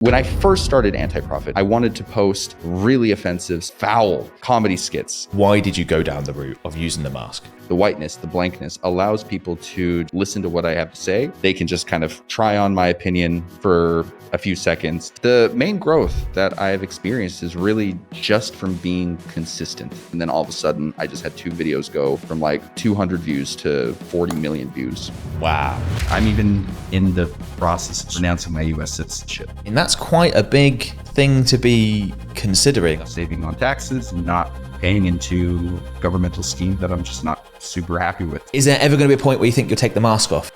When I first started Anti-Profit, I wanted to post really offensive, foul comedy skits. Why did you go down the route of using the mask? The whiteness, the blankness allows people to listen to what I have to say. They can just kind of try on my opinion for a few seconds. The main growth that I've experienced is really just from being consistent. And then all of a sudden, I just had 2 videos go from like 200 views to 40 million views. Wow. I'm even in the process of renouncing my U.S. citizenship. And that's quite a big thing to be considering. Saving on taxes, not paying into governmental scheme that I'm just not super happy with. Is there ever going to be a point where you think you'll take the mask off?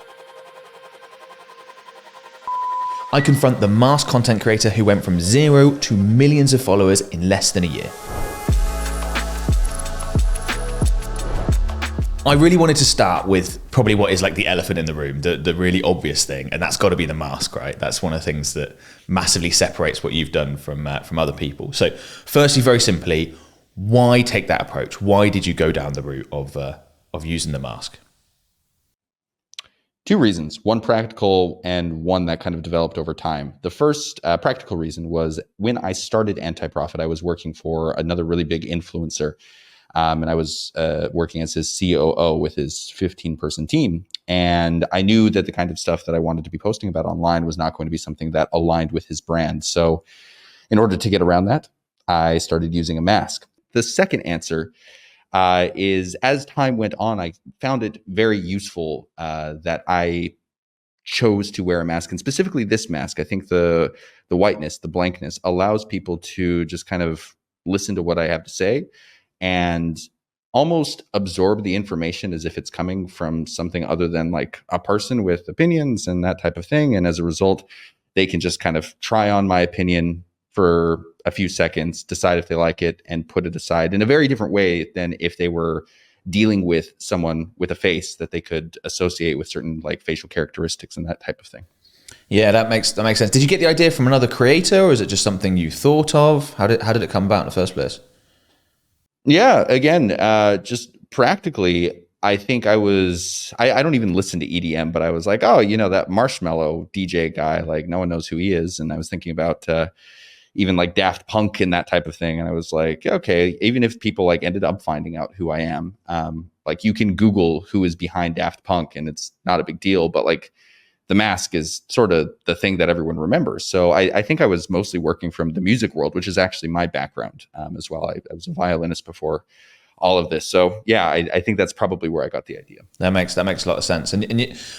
I confront the mask content creator who went from 0 to millions of followers in less than a year. I really wanted to start with probably what is like the elephant in the room, the really obvious thing, and that's got to be the mask, right? That's one of the things that massively separates what you've done from other people. So firstly, very simply, why take that approach? Why did you go down the route of using the mask? 2 reasons, one practical and one that kind of developed over time. The first practical reason was when I started Anti-Profit, I was working for another really big influencer. And I was working as his COO with his 15-person team. And I knew that the kind of stuff that I wanted to be posting about online was not going to be something that aligned with his brand. So in order to get around that, I started using a mask. The second answer is as time went on, I found it very useful that I chose to wear a mask. And specifically this mask, I think the whiteness, the blankness allows people to just kind of listen to what I have to say and almost absorb the information as if it's coming from something other than like a person with opinions and that type of thing. And as a result, they can just kind of try on my opinion for a few seconds, decide if they like it, and put it aside in a very different way than if they were dealing with someone with a face that they could associate with certain like facial characteristics and that type of thing. Yeah, that makes sense. Did you get the idea from another creator, or is it just something you thought of? How did it come about in the first place? Yeah, again, just practically, I think I don't even listen to EDM, but I was like, oh, that Marshmello DJ guy, like no one knows who he is. And I was thinking about even like Daft Punk and that type of thing. And I was like, okay, even if people like ended up finding out who I am, like you can Google who is behind Daft Punk and it's not a big deal, but like the mask is sort of the thing that everyone remembers. So I think I was mostly working from the music world, which is actually my background as well. I was a violinist before all of this. So yeah, I think that's probably where I got the idea. That makes a lot of sense. And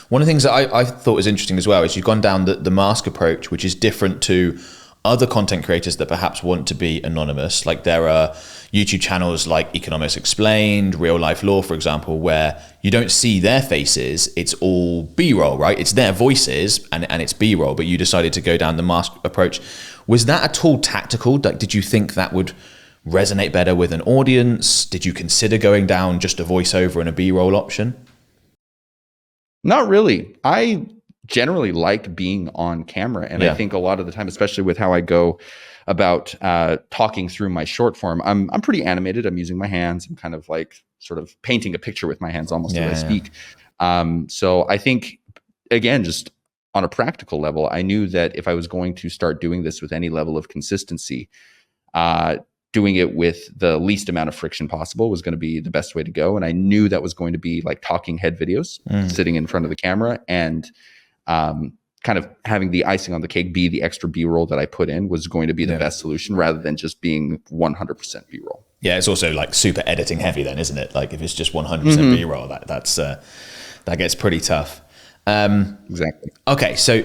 one of the things that I thought was interesting as well is you've gone down the mask approach, which is different to other content creators that perhaps want to be anonymous. Like there are YouTube channels like Economics Explained, Real Life Law, for example, where you don't see their faces. It's all B-roll, right? It's their voices and it's B-roll, but you decided to go down the mask approach. Was that at all tactical? Like, did you think that would resonate better with an audience? Did you consider going down just a voiceover and a B-roll option? Not really. I generally like being on camera. And I think a lot of the time, especially with how I go about talking through my short form, I'm pretty animated. I'm using my hands. I'm kind of like sort of painting a picture with my hands almost as I speak. So I think, again, just on a practical level, I knew that if I was going to start doing this with any level of consistency, doing it with the least amount of friction possible was going to be the best way to go. And I knew that was going to be like talking head videos, sitting in front of the camera, and kind of having the icing on the cake be the extra B-roll that I put in was going to be the best solution rather than just being 100% B-roll. Yeah, it's also like super editing heavy then, isn't it? Like if it's just 100% B-roll, that gets pretty tough. Exactly. Okay, so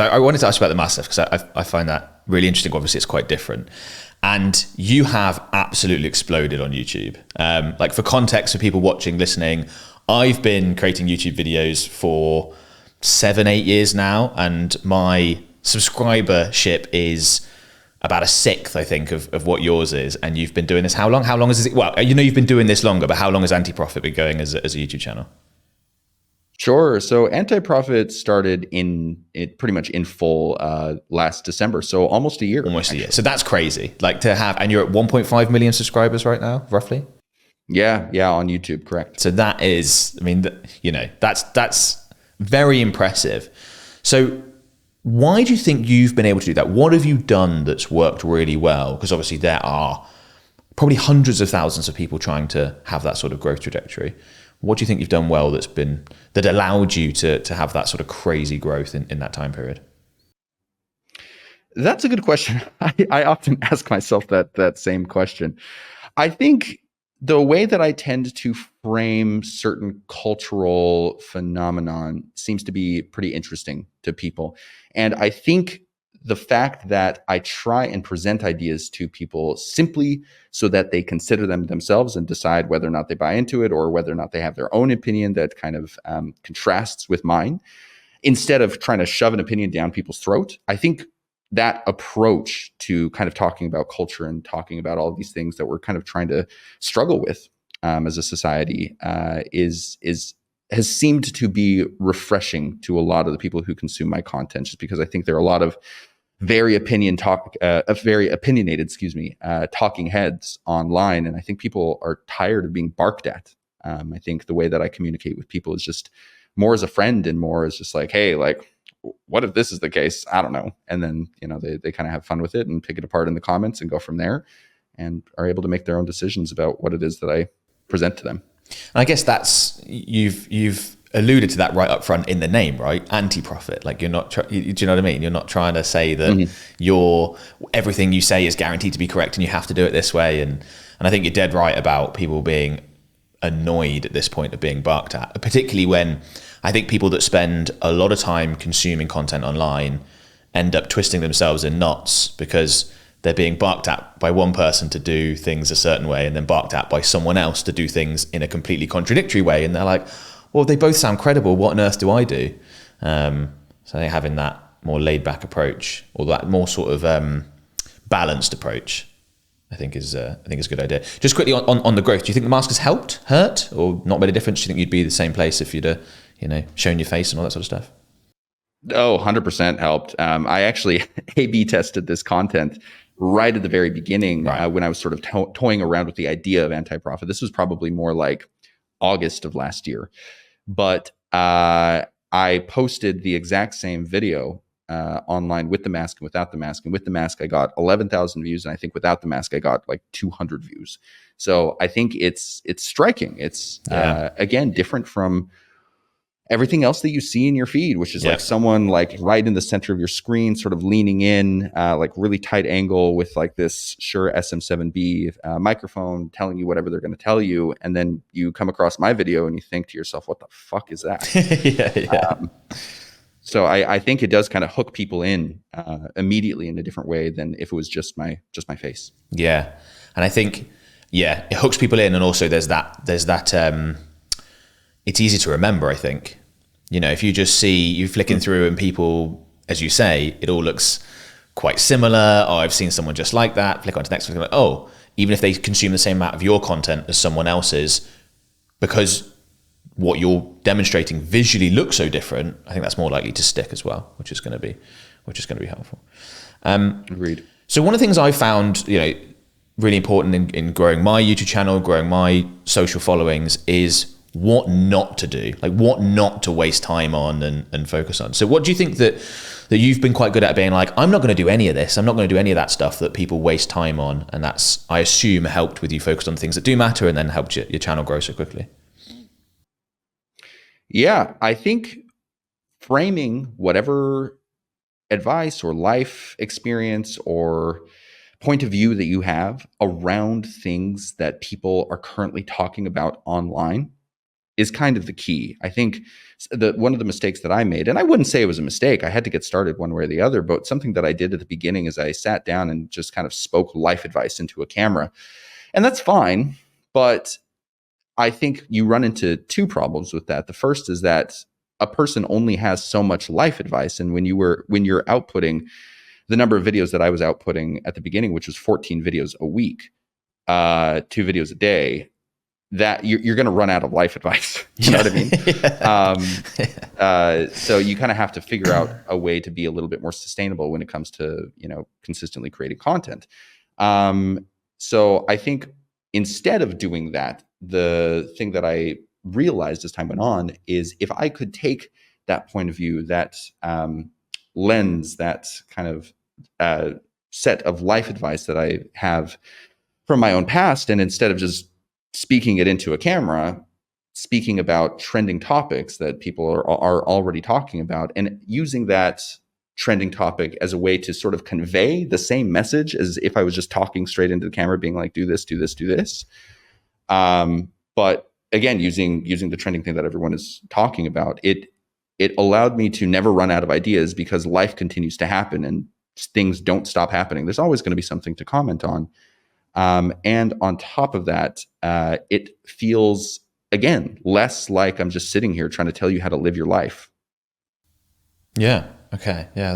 I wanted to ask you about the mask stuff because I find that really interesting. Obviously, it's quite different. And you have absolutely exploded on YouTube. Like for context, for people watching, listening, I've been creating YouTube videos for 7-8 years now, and my subscribership is about 1/6, I think, of what yours is. And you've been doing this how long? How long is it? Well, you've been doing this longer, but how long has Anti-Profit been going as a YouTube channel? Sure. So Anti-Profit started pretty much in full last December. So almost a year. Almost a year. So that's crazy. Like to have, and you're at 1.5 million subscribers right now, roughly? Yeah, on YouTube, correct. So that is, I mean, that's very impressive. So Why do you think you've been able to do that? What have you done that's worked really well? Because obviously there are probably hundreds of thousands of people trying to have that sort of growth trajectory. What do you think you've done well that allowed you to have that sort of crazy growth in that time period? That's a good question. I often ask myself that same question. I think the way that I tend to frame certain cultural phenomenon seems to be pretty interesting to people. And I think the fact that I try and present ideas to people simply so that they consider them themselves and decide whether or not they buy into it, or whether or not they have their own opinion that kind of contrasts with mine, instead of trying to shove an opinion down people's throat. I think that approach to kind of talking about culture and talking about all of these things that we're kind of trying to struggle with as a society has seemed to be refreshing to a lot of the people who consume my content, just because I think there are a lot of very opinionated, talking heads online, and I think people are tired of being barked at. I think the way that I communicate with people is just more as a friend, and more as just like, hey, like, what if this is the case? I don't know. And then, they kind of have fun with it and pick it apart in the comments and go from there, and are able to make their own decisions about what it is that I present to them. And I guess that's, you've alluded to that right up front in the name, right? Anti-profit. Like, you're not, do you know what I mean? You're not trying to say that everything you say is guaranteed to be correct and you have to do it this way. And I think you're dead right about people being annoyed at this point of being barked at, particularly when I think people that spend a lot of time consuming content online end up twisting themselves in knots because they're being barked at by one person to do things a certain way, and then barked at by someone else to do things in a completely contradictory way. And they're like, well, they both sound credible. What on earth do I do? So I think having that more laid back approach, or that more sort of balanced approach, I think is a good idea. Just quickly on the growth, do you think the mask has helped, hurt, or not made a difference? Do you think you'd be the same place if you'd shown your face and all that sort of stuff? Oh, 100% helped. I actually A/B tested this content right at the very beginning, when I was sort of toying around with the idea of anti-profit. This was probably more like August of last year. But I posted the exact same video online with the mask and without the mask. And with the mask, I got 11,000 views. And I think without the mask, I got like 200 views. So I think it's striking. It's, again, different from everything else that you see in your feed, which is like someone like right in the center of your screen, sort of leaning in, like really tight angle with like this Shure SM7B microphone telling you whatever they're going to tell you. And then you come across my video and you think to yourself, what the fuck is that? So I think it does kind of hook people in immediately in a different way than if it was just my face. Yeah. And I think, it hooks people in. And also there's that it's easy to remember, I think. If you just see you flicking through and people, as you say, it all looks quite similar. Oh, I've seen someone just like that. Flick on to the next one. Like, oh, even if they consume the same amount of your content as someone else's, because what you're demonstrating visually looks so different, I think that's more likely to stick as well, which is going to be helpful. Agreed. So one of the things I found, really important in growing my YouTube channel, growing my social followings, is what not to do, like what not to waste time on and focus on. So what do you think that you've been quite good at, being like, I'm not going to do any of this, I'm not going to do any of that stuff that people waste time on, and that's, I assume, helped with you focused on things that do matter, and then helped your channel grow so quickly? Yeah, I think framing whatever advice or life experience or point of view that you have around things that people are currently talking about online is kind of the key. I think one of the mistakes that I made, and I wouldn't say it was a mistake, I had to get started one way or the other, but something that I did at the beginning is I sat down and just kind of spoke life advice into a camera. And that's fine, but I think you run into two problems with that. The first is that a person only has so much life advice. And when you're outputting the number of videos that I was outputting at the beginning, which was 14 videos a week, 2 videos a day, that you're going to run out of life advice. You know what I mean? So you kind of have to figure out a way to be a little bit more sustainable when it comes to, consistently creating content. So I think instead of doing that, the thing that I realized as time went on is if I could take that point of view, that lens, that kind of set of life advice that I have from my own past, and instead of just speaking it into a camera, speaking about trending topics that people are already talking about, and using that trending topic as a way to sort of convey the same message as if I was just talking straight into the camera, being like, do this, do this, do this. But again, using the trending thing that everyone is talking about, it allowed me to never run out of ideas, because life continues to happen and things don't stop happening. There's always going to be something to comment on. And on top of that, it feels, again, less like I'm just sitting here trying to tell you how to live your life. Yeah. Okay. Yeah,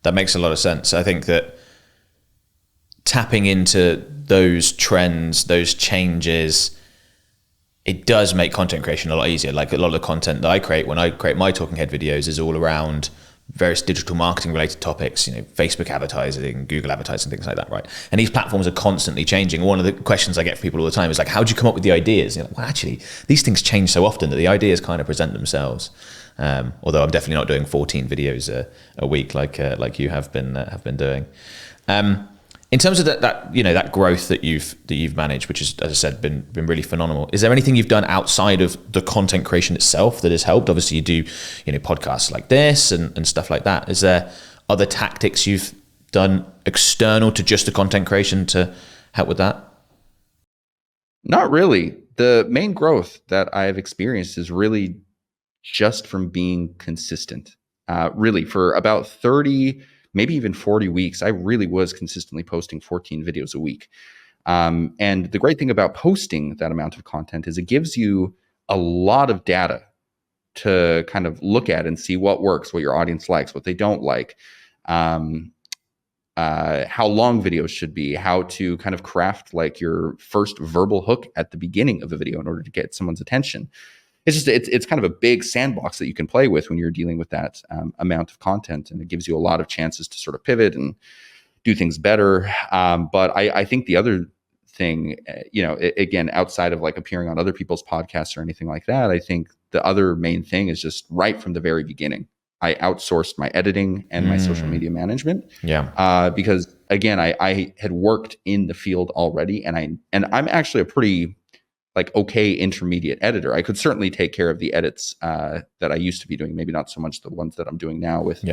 that makes a lot of sense. I think that tapping into those trends, those changes, it does make content creation a lot easier. Like a lot of the content that I create when I create my talking head videos is all around various digital marketing related topics, Facebook advertising, Google advertising, things like that, right? And these platforms are constantly changing. One of the questions I get from people all the time is like, how do you come up with the ideas? Well, actually, these things change so often that the ideas kind of present themselves. Although I'm definitely not doing 14 videos a week like you have been doing. In terms of that growth that you've managed, which is, as I said, been really phenomenal. Is there anything you've done outside of the content creation itself that has helped? Obviously, you do podcasts like this and stuff like that. Is there other tactics you've done external to just the content creation to help with that? Not really. The main growth that I've experienced is really just from being consistent. Really, for about 30, maybe even 40 weeks, I really was consistently posting 14 videos a week. And the great thing about posting that amount of content is it gives you a lot of data to kind of look at and see what works, what your audience likes, what they don't like, how long videos should be, how to kind of craft like your first verbal hook at the beginning of a video in order to get someone's attention. It's kind of a big sandbox that you can play with when you're dealing with that amount of content, and it gives you a lot of chances to sort of pivot and do things better. But I think the other thing, again, outside of like appearing on other people's podcasts or anything like that, I think the other main thing is just right from the very beginning, I outsourced my editing and my social media management. Yeah. Because again, I had worked in the field already, and I'm actually a pretty okay intermediate editor. I could certainly take care of the edits that I used to be doing, maybe not so much the ones that I'm doing now with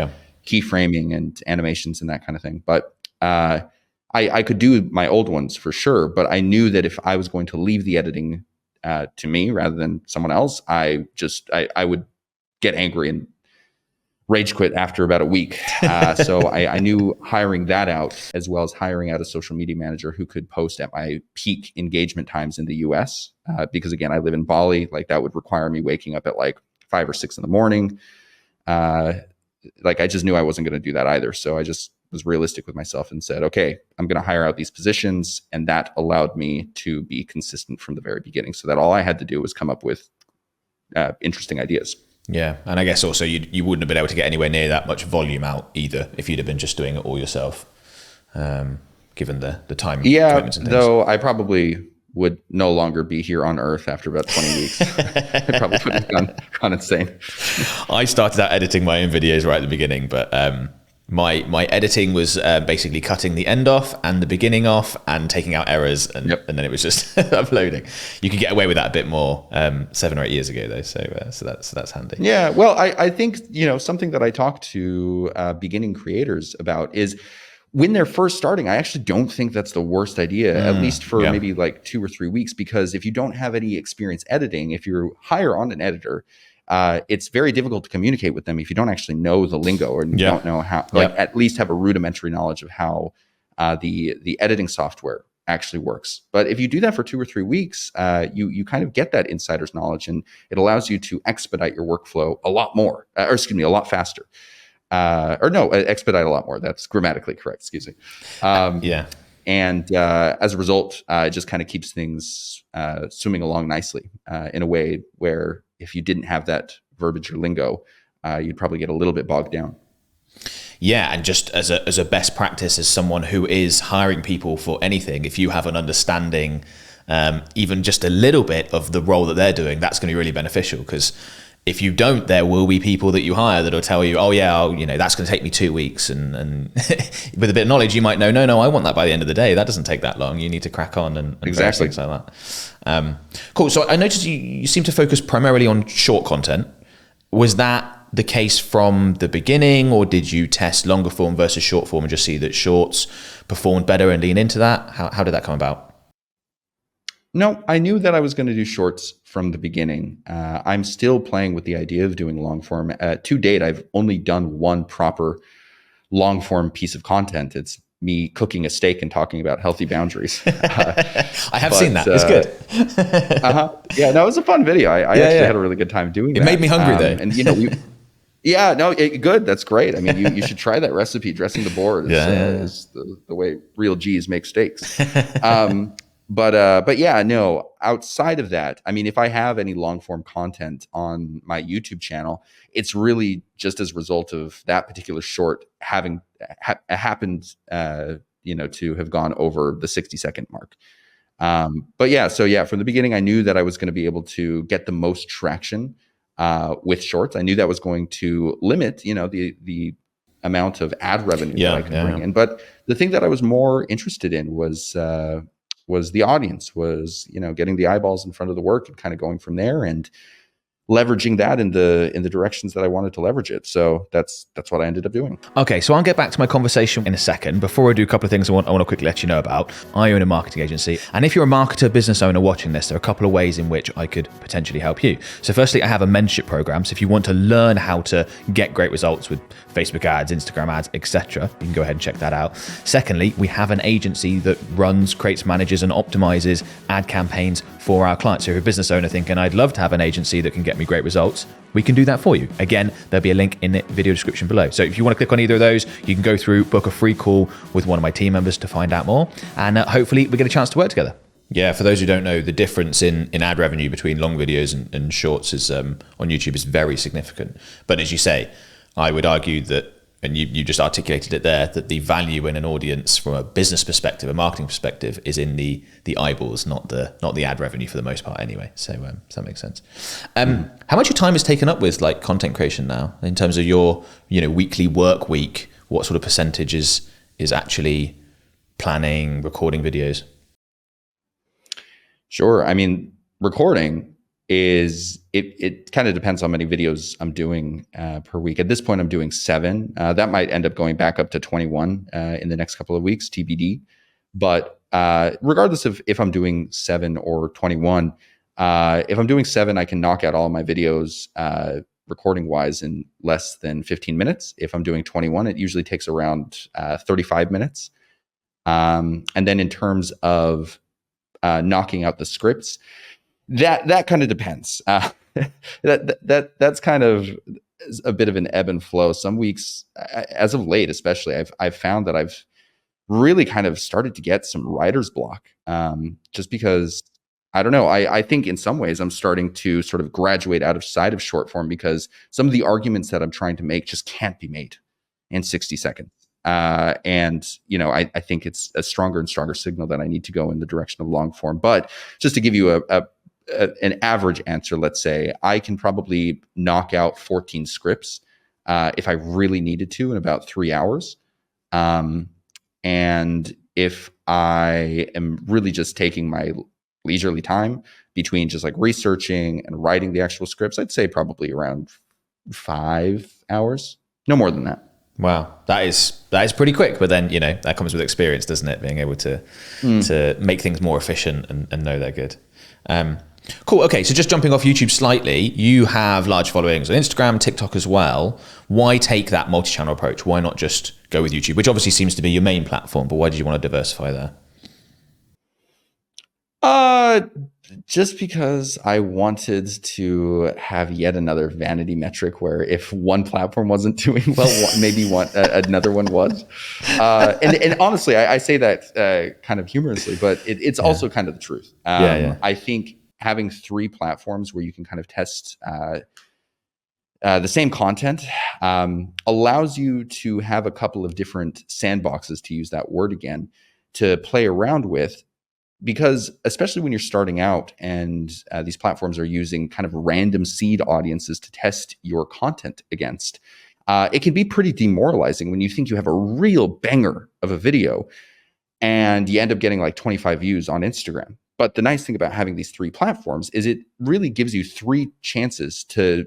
keyframing and animations and that kind of thing. But I could do my old ones for sure. But I knew that if I was going to leave the editing to me rather than someone else, I would get angry and rage quit after about a week. So I knew hiring that out, as well as hiring out a social media manager who could post at my peak engagement times in the US. Because again, I live in Bali, that would require me waking up at 5 or 6 in the morning. I just knew I wasn't going to do that either. So I just was realistic with myself and said, okay, I'm going to hire out these positions. And that allowed me to be consistent from the very beginning, so that all I had to do was come up with interesting ideas. Yeah, and I guess also you wouldn't have been able to get anywhere near that much volume out either if you'd have been just doing it all yourself, given the time. Yeah, though I probably would no longer be here on Earth after about 20 weeks. I probably would have gone insane. I started out editing my own videos right at the beginning, but my editing was basically cutting the end off and the beginning off and taking out errors, and then it was just uploading. You could get away with that a bit more 7 or 8 years ago, though. So that's handy. Yeah, well, I think something that I talk to beginning creators about is when they're first starting. I actually don't think that's the worst idea, at least for maybe 2 or 3 weeks, because if you don't have any experience editing, if you hire on an editor, it's very difficult to communicate with them if you don't actually know the lingo, or you don't know how, at least have a rudimentary knowledge of how the editing software actually works. But if you do that for 2 or 3 weeks, you kind of get that insider's knowledge, and it allows you to expedite your workflow a lot more, a lot faster. Expedite a lot more. That's grammatically correct. Excuse me. And as a result, it just kind of keeps things swimming along nicely in a way where if you didn't have that verbiage or lingo, you'd probably get a little bit bogged down. Yeah, and just as a best practice, as someone who is hiring people for anything, if you have an understanding, even just a little bit of the role that they're doing, that's going to be really beneficial, because if you don't, there will be people that you hire that'll tell you, oh yeah, that's going to take me 2 weeks. And with a bit of knowledge, you might know, no, I want that by the end of the day. That doesn't take that long. You need to crack on and exactly things like that. Cool. So I noticed you seem to focus primarily on short content. Was that the case from the beginning, or did you test longer form versus short form and just see that shorts performed better and lean into that? How did that come about? No, I knew that I was going to do shorts from the beginning. I'm still playing with the idea of doing long form. To date, I've only done one proper long form piece of content. It's me cooking a steak and talking about healthy boundaries. I have seen that. It's good. Yeah, no, it was a fun video. I actually had a really good time doing it. It made me hungry though. And good. That's great. I mean, you should try that recipe. Dressing the board is the way real G's make steaks. But yeah, no, outside of that, I mean, if I have any long form content on my YouTube channel, it's really just as a result of that particular short having happened, to have gone over the 60-second mark. But yeah, from the beginning, I knew that I was going to be able to get the most traction with shorts. I knew that was going to limit, the amount of ad revenue that I can bring in. But the thing that I was more interested in was the audience, was getting the eyeballs in front of the work and kind of going from there and leveraging that in the directions that I wanted to leverage it. So that's what I ended up doing. Okay, so I'll get back to my conversation in a second. Before I do, a couple of things I want to quickly let you know about. I own a marketing agency, and if you're a marketer, business owner watching this, there are a couple of ways in which I could potentially help you. So firstly, I have a mentorship program. So if you want to learn how to get great results with Facebook ads, Instagram ads, etc., you can go ahead and check that out. Secondly, we have an agency that runs, creates, manages, and optimizes ad campaigns for our clients. So if you're a business owner thinking, I'd love to have an agency that can get me great results, we can do that for you. Again, there'll be a link in the video description below. So if you want to click on either of those, you can go through, book a free call with one of my team members to find out more. And hopefully we get a chance to work together. Yeah, for those who don't know, the difference in ad revenue between long videos and shorts is on YouTube is very significant. But as you say, I would argue that, and you just articulated it there, that the value in an audience from a business perspective, a marketing perspective, is in the eyeballs, not the ad revenue for the most part anyway. So that makes sense. How much of your time is taken up with like content creation now in terms of your weekly work week? What sort of percentage is actually planning, recording videos? Sure. I mean, recording is it kind of depends on how many videos I'm doing per week. At this point, I'm doing 7. That might end up going back up to 21 in the next couple of weeks, TBD. But regardless of if I'm doing 7 or 21, if I'm doing 7, I can knock out all of my videos recording wise in less than 15 minutes. If I'm doing 21, it usually takes around 35 minutes. And then in terms of knocking out the scripts, that kind of depends. That's kind of a bit of an ebb and flow. Some weeks, as of late, especially, I've found that I've really kind of started to get some writer's block, just because I don't know. I think in some ways I'm starting to sort of graduate out of sight of short form because some of the arguments that I'm trying to make just can't be made in 60 seconds. And I think it's a stronger and stronger signal that I need to go in the direction of long form. But just to give you an average answer, let's say I can probably knock out 14 scripts if I really needed to in about 3 hours. And if I am really just taking my leisurely time between just like researching and writing the actual scripts, I'd say probably around 5 hours, no more than that. Wow, that is pretty quick. But then that comes with experience, doesn't it? Being able to make things more efficient and know they're good. Cool. Okay, so just jumping off YouTube slightly, you have large followings on Instagram, TikTok as well. Why take that multi-channel approach? Why not just go with YouTube, which obviously seems to be your main platform, but why did you want to diversify there? Just because I wanted to have yet another vanity metric where if one platform wasn't doing well, maybe another one was. And honestly, I say that kind of humorously, but it's also kind of the truth. I think having 3 platforms where you can kind of test the same content allows you to have a couple of different sandboxes, to use that word again, to play around with, because especially when you're starting out and these platforms are using kind of random seed audiences to test your content against, it can be pretty demoralizing when you think you have a real banger of a video and you end up getting like 25 views on Instagram. But the nice thing about having these three platforms is it really gives you three chances to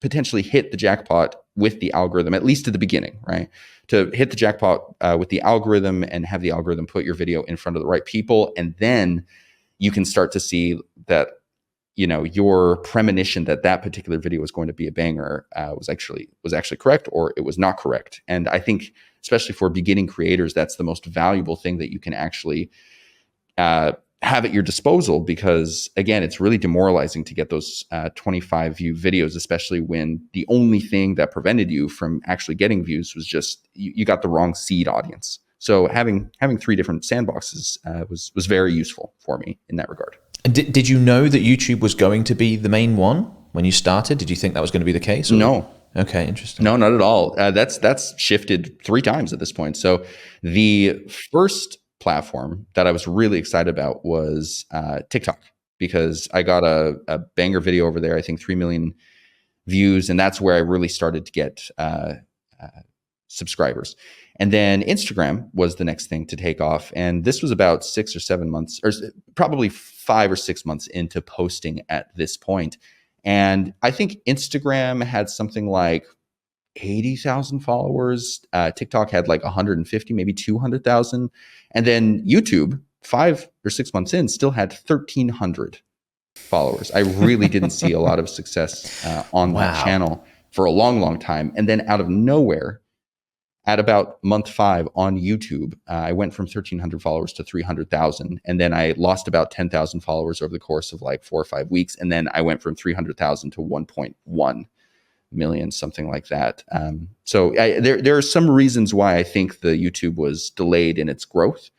potentially hit the jackpot with the algorithm, at least at the beginning, right? To hit the jackpot with the algorithm and have the algorithm put your video in front of the right people. And then you can start to see that, your premonition that that particular video was going to be a banger was actually correct, or it was not correct. And I think, especially for beginning creators, that's the most valuable thing that you can actually have at your disposal, because again, it's really demoralizing to get those 25 view videos, especially when the only thing that prevented you from actually getting views was just you got the wrong seed audience. So having three different sandboxes was very useful for me in that regard. Did you know that YouTube was going to be the main one when you started? Did you think that was going to be the case? Or? No. Okay, interesting. No, not at all. That's shifted 3 times at this point. So the first platform that I was really excited about was TikTok, because I got a banger video over there, I think 3 million views, and that's where I really started to get subscribers. And then Instagram was the next thing to take off, and this was about 6 or 7 months, or probably 5 or 6 months into posting at this point. And I think Instagram had something like 80,000 followers. TikTok had like 150, maybe 200,000. And then YouTube, 5 or 6 months in, still had 1,300 followers. I really didn't see a lot of success on that channel for a long, long time. And then out of nowhere, at about month 5 on YouTube, I went from 1,300 followers to 300,000. And then I lost about 10,000 followers over the course of like 4 or 5 weeks. And then I went from 300,000 to 1.1 million, something like that. So there are some reasons why I think the YouTube was delayed in its growth.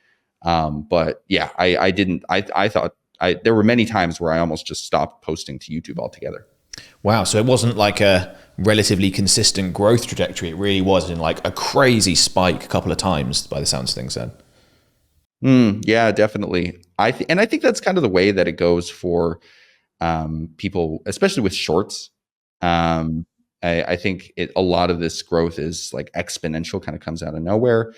But yeah, I thought there were many times where I almost just stopped posting to YouTube altogether. Wow. So it wasn't like a relatively consistent growth trajectory. It really was in like a crazy spike a couple of times by the sounds of things then. Yeah, definitely. I think that's kind of the way that it goes for people, especially with shorts. I think a lot of this growth is like exponential, kind of comes out of nowhere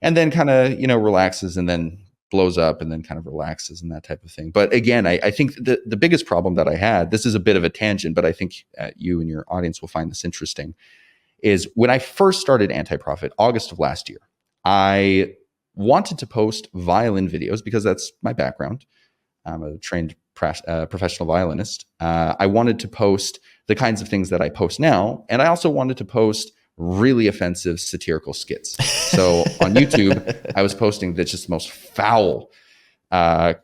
and then kind of, relaxes and then blows up and then kind of relaxes and that type of thing. But again, I think the biggest problem that I had, this is a bit of a tangent, but I think you and your audience will find this interesting, is when I first started Anti-Profit, August of last year, I wanted to post violin videos because that's my background. I'm a trained professional violinist. I wanted to post the kinds of things that I post now. And I also wanted to post really offensive satirical skits. So on YouTube, I was posting the just most foul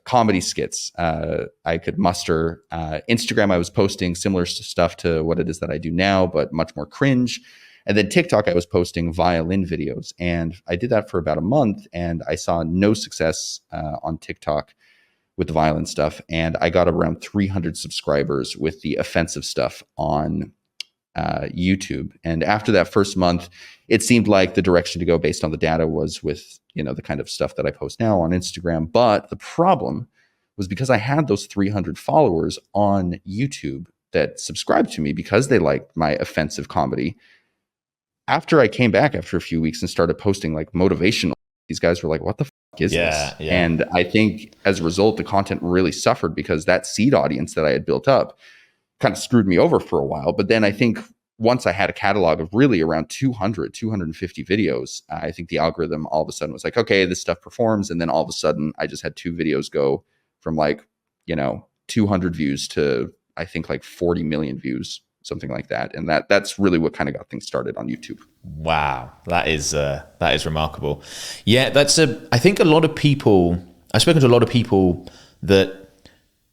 comedy skits I could muster. Instagram, I was posting similar stuff to what it is that I do now, but much more cringe. And then TikTok, I was posting violin videos. And I did that for about a month, and I saw no success on TikTok with the violin stuff. And I got around 300 subscribers with the offensive stuff on YouTube. And after that first month, it seemed like the direction to go based on the data was with, the kind of stuff that I post now on Instagram. But the problem was because I had those 300 followers on YouTube that subscribed to me because they liked my offensive comedy. After I came back after a few weeks and started posting like motivational, these guys were like, what the fuck is this? Yeah. And I think as a result, the content really suffered because that seed audience that I had built up kind of screwed me over for a while. But then I think once I had a catalog of really around 250 videos, I think the algorithm all of a sudden was like, okay, this stuff performs. And then all of a sudden I just had 2 videos go from like, 200 views to I think like 40 million views, something like that. And that's really what kind of got things started on YouTube. Wow. That is remarkable. Yeah, I think a lot of people, I've spoken to a lot of people that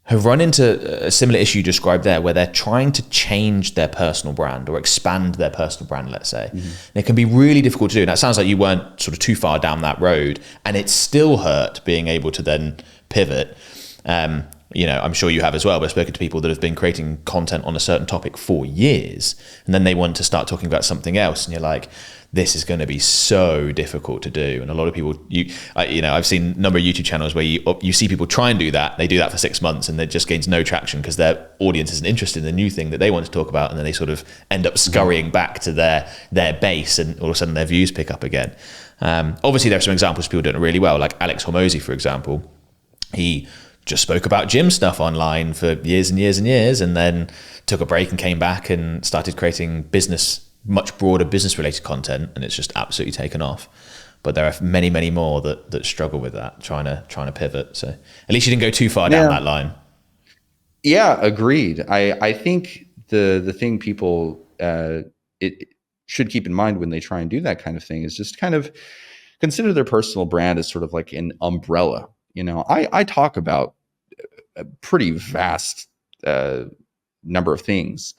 have run into a similar issue you described there, where they're trying to change their personal brand or expand their personal brand, let's say. Mm-hmm. And it can be really difficult to do. And that sounds like you weren't sort of too far down that road, and it still hurt being able to then pivot. I'm sure you have as well, but I've spoken to people that have been creating content on a certain topic for years, and then they want to start talking about something else, and you're like, this is going to be so difficult to do. And a lot of people, I've seen a number of YouTube channels where you see people try and do that. They do that for 6 months and it just gains no traction because their audience isn't interested in the new thing that they want to talk about. And then they sort of end up scurrying back to their base, and all of a sudden their views pick up again. Obviously, there are some examples of people doing it really well, like Alex Hormozy, for example. He just spoke about gym stuff online for years and years and years, and then took a break and came back and started creating much broader business related content, and it's just absolutely taken off. But there are many, many more that struggle with that, trying to pivot. So at least you didn't go too far down that line. Yeah, agreed. I think the thing people it should keep in mind when they try and do that kind of thing is just kind of consider their personal brand as sort of like an umbrella. I talk about a pretty vast number of things,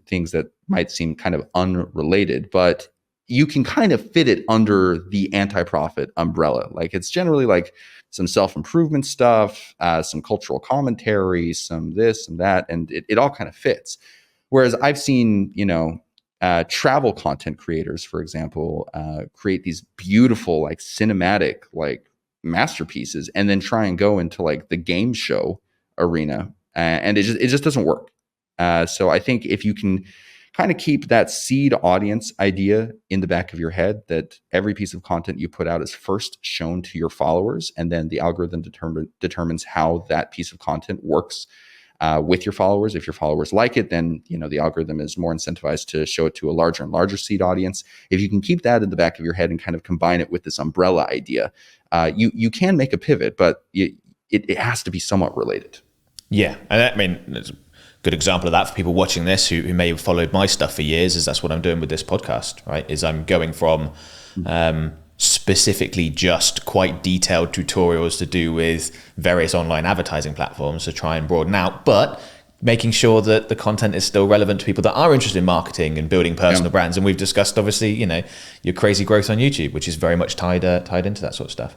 things that might seem kind of unrelated, but you can kind of fit it under the anti-profit umbrella. Like, it's generally like some self-improvement stuff, some cultural commentary, some this and that, and it all kind of fits. Whereas I've seen, travel content creators, for example, create these beautiful, like, cinematic, like, masterpieces, and then try and go into like the game show arena, and it just doesn't work. So I think if you can kind of keep that seed audience idea in the back of your head, that every piece of content you put out is first shown to your followers, and then the algorithm determines how that piece of content works with your followers. If your followers like it, then the algorithm is more incentivized to show it to a larger and larger seed audience. If you can keep that in the back of your head and kind of combine it with this umbrella idea, you can make a pivot, but it has to be somewhat related. Yeah, and I mean, there's a good example of that for people watching this who may have followed my stuff for years. Is that's what I'm doing with this podcast, right? Is I'm going from specifically just quite detailed tutorials to do with various online advertising platforms to try and broaden out, but making sure that the content is still relevant to people that are interested in marketing and building personal brands. And we've discussed, obviously, your crazy growth on YouTube, which is very much tied into that sort of stuff.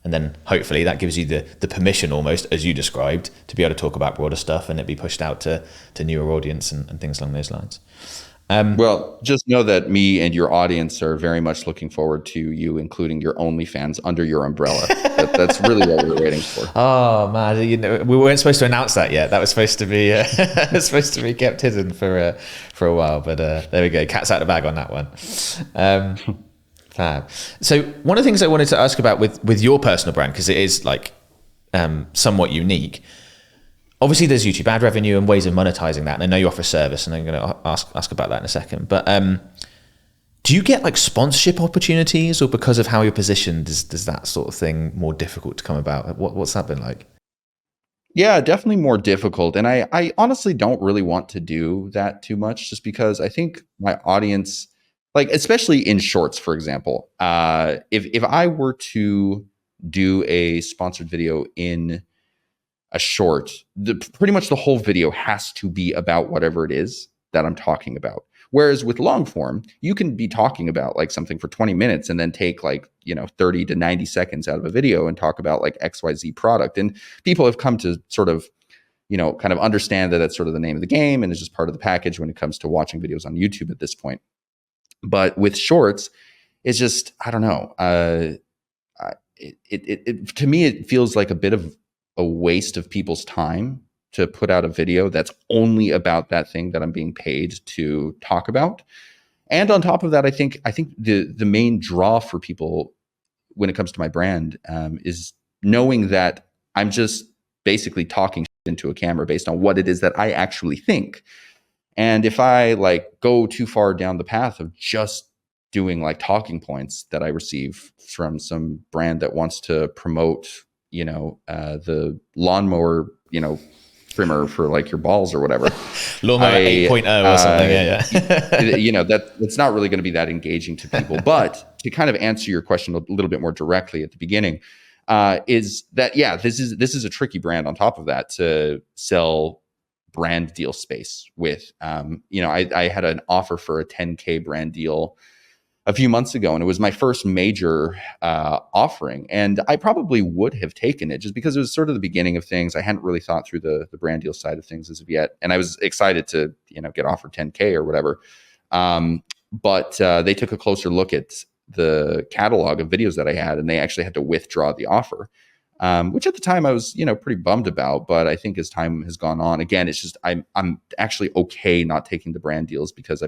And then hopefully that gives you the permission, almost as you described, to be able to talk about broader stuff and it be pushed out to newer audience and things along those lines. Well, just know that me and your audience are very much looking forward to you including your OnlyFans under your umbrella. That's really what we're waiting for. Oh man, we weren't supposed to announce that yet. That was supposed to be kept hidden for a while. But there we go, cat's out of the bag on that one. Fab. So one of the things I wanted to ask about with your personal brand, because it is like somewhat unique. Obviously, there's YouTube ad revenue and ways of monetizing that, and I know you offer a service, and I'm going to ask about that in a second. But do you get like sponsorship opportunities, or because of how you're positioned, does that sort of thing more difficult to come about? What's that been like? Yeah, definitely more difficult, and I honestly don't really want to do that too much, just because I think my audience, like especially in shorts, for example, if I were to do a sponsored video in a short, pretty much the whole video has to be about whatever it is that I'm talking about. Whereas with long form, you can be talking about like something for 20 minutes and then take like, 30 to 90 seconds out of a video and talk about like XYZ product. And people have come to sort of, kind of understand that that's sort of the name of the game and it's just part of the package when it comes to watching videos on YouTube at this point. But with shorts, it's just, I don't know. To me, it feels like a bit of a waste of people's time to put out a video that's only about that thing that I'm being paid to talk about. And on top of that, I think the main draw for people when it comes to my brand is knowing that I'm just basically talking into a camera based on what it is that I actually think. And if I like go too far down the path of just doing like talking points that I receive from some brand that wants to promote, the lawnmower, trimmer for like your balls or whatever. Lawnmower 8.0 or something. Yeah. It's not really going to be that engaging to people. But to kind of answer your question a little bit more directly at the beginning, is that, this is a tricky brand on top of that to sell brand deal space with. I had an offer for a 10K brand deal a few months ago, and it was my first major offering. And I probably would have taken it just because it was sort of the beginning of things. I hadn't really thought through the brand deal side of things as of yet, and I was excited to get offered 10K or whatever. But they took a closer look at the catalog of videos that I had, and they actually had to withdraw the offer. Which at the time I was, pretty bummed about. But I think as time has gone on, again, it's just I'm actually okay not taking the brand deals because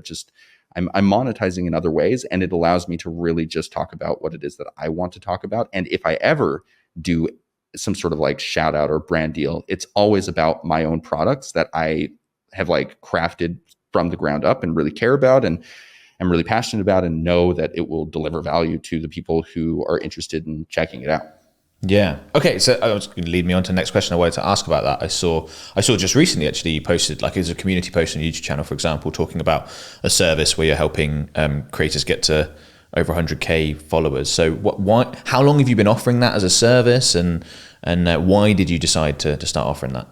I'm monetizing in other ways, and it allows me to really just talk about what it is that I want to talk about. And if I ever do some sort of like shout out or brand deal, it's always about my own products that I have like crafted from the ground up and really care about and I'm really passionate about and know that it will deliver value to the people who are interested in checking it out. Yeah. Okay. So I was going to lead me on to the next question I wanted to ask about that. I saw just recently, actually, you posted, like, it was a community post on your YouTube channel, for example, talking about a service where you're helping creators get to over 100K followers. So how long have you been offering that as a service, and why did you decide to start offering that?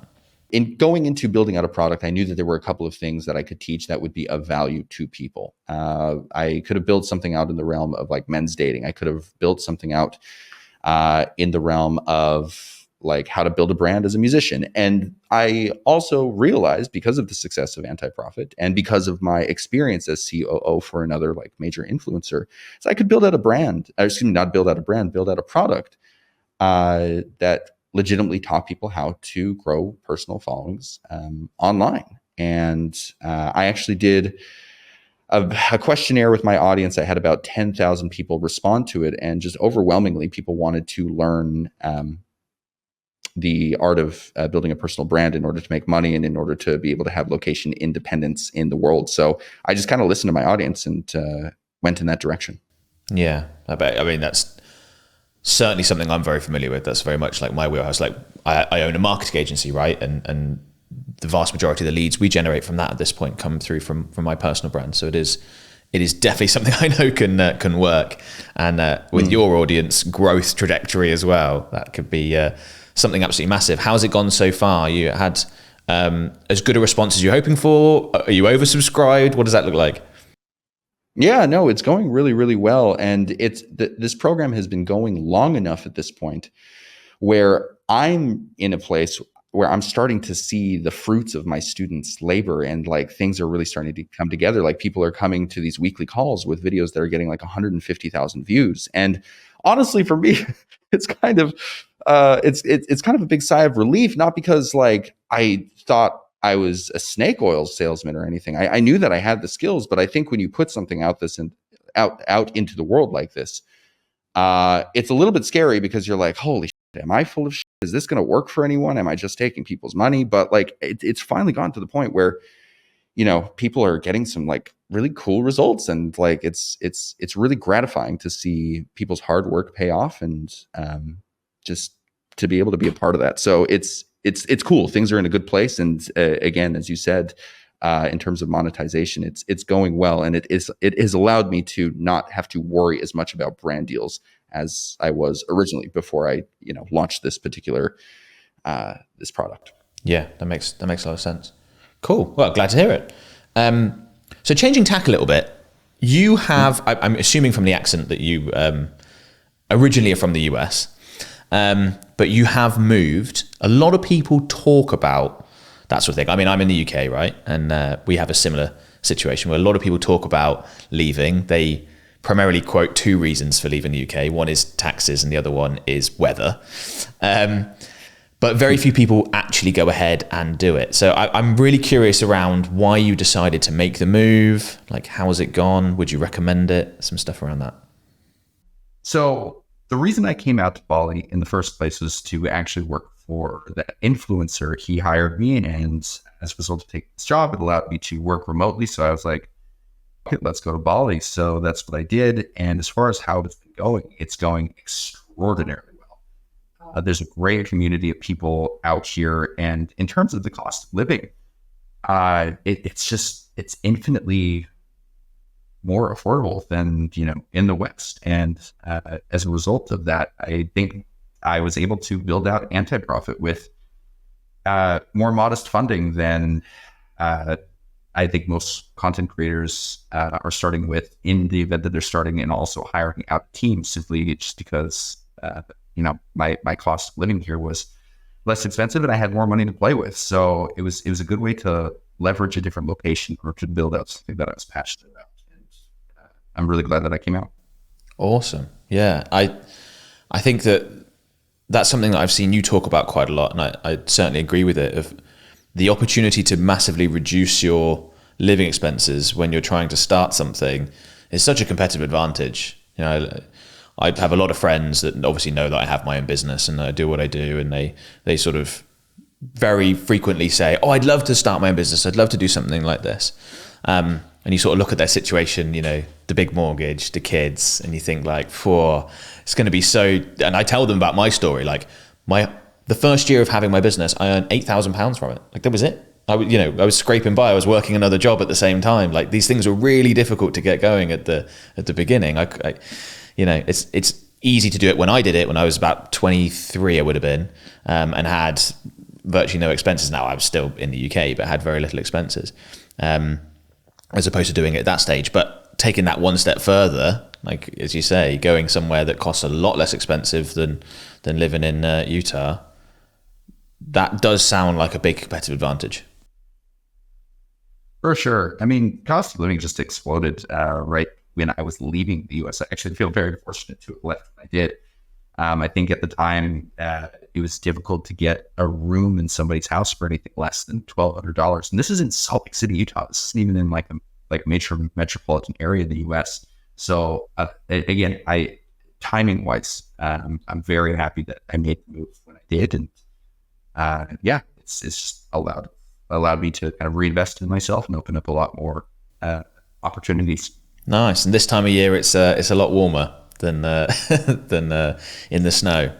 In going into building out a product, I knew that there were a couple of things that I could teach that would be of value to people. I could have built something out in the realm of like men's dating. I could have built something out in the realm of like how to build a brand as a musician. And I also realized, because of the success of Anti-Profit and because of my experience as COO for another like major influencer, so I could build out a brand, not build out a brand, build out a product that legitimately taught people how to grow personal followings online. And I actually did a questionnaire with my audience. I had about 10,000 people respond to it, and just overwhelmingly people wanted to learn the art of building a personal brand in order to make money and in order to be able to have location independence in the world. So I just kind of listened to my audience and went in that direction. Yeah, I mean, that's certainly something I'm very familiar with. That's very much like my wheelhouse. Like I own a marketing agency, right? And the vast majority of the leads we generate from that at this point come through from my personal brand. So it is definitely something I know can work. And with your audience growth trajectory as well, that could be something absolutely massive. How's it gone so far? You had as good a response as you're hoping for? Are you oversubscribed? What does that look like? Yeah, no, it's going really, really well. And this program has been going long enough at this point where I'm in a place where I'm starting to see the fruits of my students' labor, and like things are really starting to come together. Like people are coming to these weekly calls with videos that are getting like 150,000 views. And honestly, for me, it's kind of it's kind of a big sigh of relief, not because like I thought I was a snake oil salesman or anything. I knew that I had the skills, but I think when you put something out into the world like this, it's a little bit scary because you're like, holy shit, am I full of shit? Is this going to work for anyone? Am I just taking people's money? But like, it's finally gotten to the point where, people are getting some like really cool results, and like, it's really gratifying to see people's hard work pay off, and just to be able to be a part of that. So it's cool. Things are in a good place. And again, as you said, in terms of monetization, it's going well, and it has allowed me to not have to worry as much about brand deals as I was originally before I launched this particular this product. Yeah, that makes a lot of sense. Cool. Well, glad to hear it. So changing tack a little bit, you have, I'm assuming from the accent that you originally are from the US, but you have moved. A lot of people talk about that sort of thing. I mean, I'm in the UK, right? And we have a similar situation where a lot of people talk about leaving. They primarily quote two reasons for leaving the UK. One is taxes and the other one is weather. But very few people actually go ahead and do it. So I'm really curious around why you decided to make the move. Like, how has it gone? Would you recommend it? Some stuff around that. So the reason I came out to Bali in the first place was to actually work for that influencer. He hired me, and as a result of taking this job, it allowed me to work remotely. So I was like, okay, let's go to Bali. So that's what I did. And as far as how it's going extraordinarily well. There's a great community of people out here. And in terms of the cost of living, it's infinitely more affordable than, in the West. And as a result of that, I think I was able to build out Anti-Profit with more modest funding than I think most content creators are starting with in the event that they're starting, and also hiring out teams simply just because, my cost of living here was less expensive and I had more money to play with. So it was a good way to leverage a different location or to build out something that I was passionate about. And I'm really glad that I came out. Awesome. Yeah. I think that's something that I've seen you talk about quite a lot, and I certainly agree with it, of the opportunity to massively reduce your living expenses when you're trying to start something is such a competitive advantage. I have a lot of friends that obviously know that I have my own business and that I do what I do, and they sort of very frequently say, "Oh, I'd love to start my own business. I'd love to do something like this." And you sort of look at their situation, the big mortgage, the kids, and you think like, it's going to be so. And I tell them about my story. Like the first year of having my business, I earned £8,000 from it. Like that was it. I was scraping by. I was working another job at the same time. Like these things were really difficult to get going at the beginning. It's easy to do it. When I did it, when I was about 23, I would have been, and had virtually no expenses. Now I was still in the UK, but had very little expenses. As opposed to doing it at that stage. But taking that one step further, like as you say, going somewhere that costs a lot less expensive than living in Utah, that does sound like a big competitive advantage. For sure. I mean, cost of living just exploded right when I was leaving the US. I actually feel very fortunate to have left when I did. I think at the time, it was difficult to get a room in somebody's house for anything less than $1,200. And this is in Salt Lake City, Utah. This isn't even in like a major metropolitan area in the US. So again, timing wise, I'm very happy that I made the move when I did. And it's just allowed me to kind of reinvest in myself and open up a lot more opportunities. Nice. And this time of year, it's a lot warmer than in the snow.